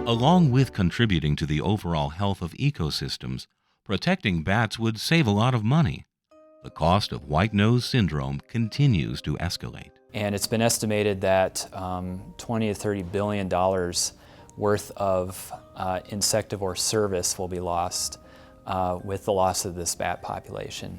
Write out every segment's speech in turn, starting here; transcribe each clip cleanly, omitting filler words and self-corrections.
Along with contributing to the overall health of ecosystems, protecting bats would save a lot of money. The cost of white nose syndrome continues to escalate. And it's been estimated that $20 to $30 billion worth of insectivore service will be lost with the loss of this bat population.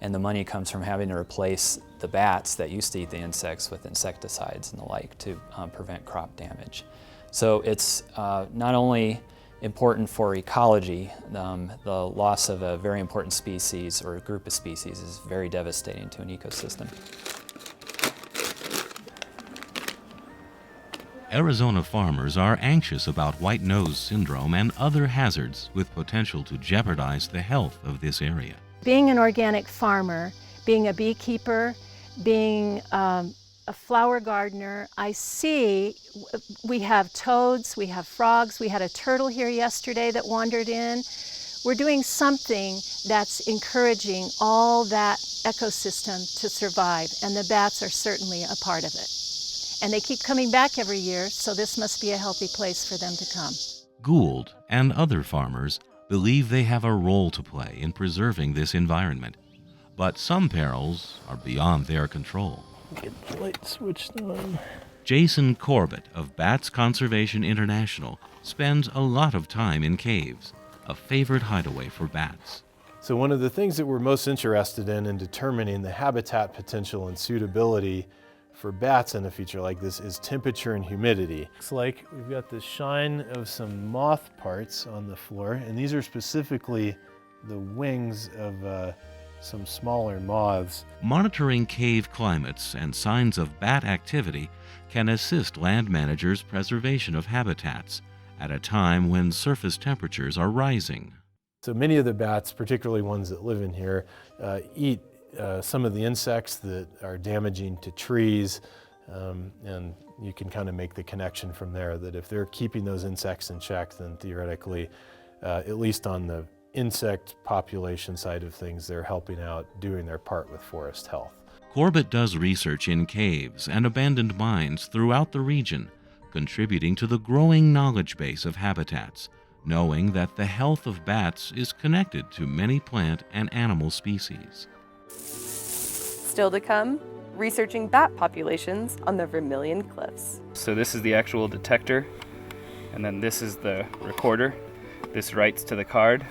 And the money comes from having to replace the bats that used to eat the insects with insecticides and the like to prevent crop damage. So it's not only important for ecology, the loss of a very important species or a group of species is very devastating to an ecosystem. Arizona farmers are anxious about white nose syndrome and other hazards with potential to jeopardize the health of this area. Being an organic farmer, being a beekeeper, being a flower gardener, I see we have toads, we have frogs, we had a turtle here yesterday that wandered in. We're doing something that's encouraging all that ecosystem to survive, and the bats are certainly a part of it. And they keep coming back every year, so this must be a healthy place for them to come. Gould and other farmers believe they have a role to play in preserving this environment, but some perils are beyond their control. Get the light switched on. Jason Corbett of Bats Conservation International spends a lot of time in caves, a favorite hideaway for bats. So one of the things that we're most interested in determining the habitat potential and suitability for bats in a feature like this is temperature and humidity. Looks like we've got the shine of some moth parts on the floor, and these are specifically the wings of some smaller moths. Monitoring cave climates and signs of bat activity can assist land managers' preservation of habitats at a time when surface temperatures are rising. So many of the bats, particularly ones that live in here, eat some of the insects that are damaging to trees, and you can kind of make the connection from there that if they're keeping those insects in check, then theoretically, at least on the insect population side of things, they're helping out, doing their part with forest health. Corbett does research in caves and abandoned mines throughout the region, contributing to the growing knowledge base of habitats, knowing that the health of bats is connected to many plant and animal species. Still to come, researching bat populations on the Vermilion Cliffs. So this is the actual detector, and then this is the recorder. This writes to the card.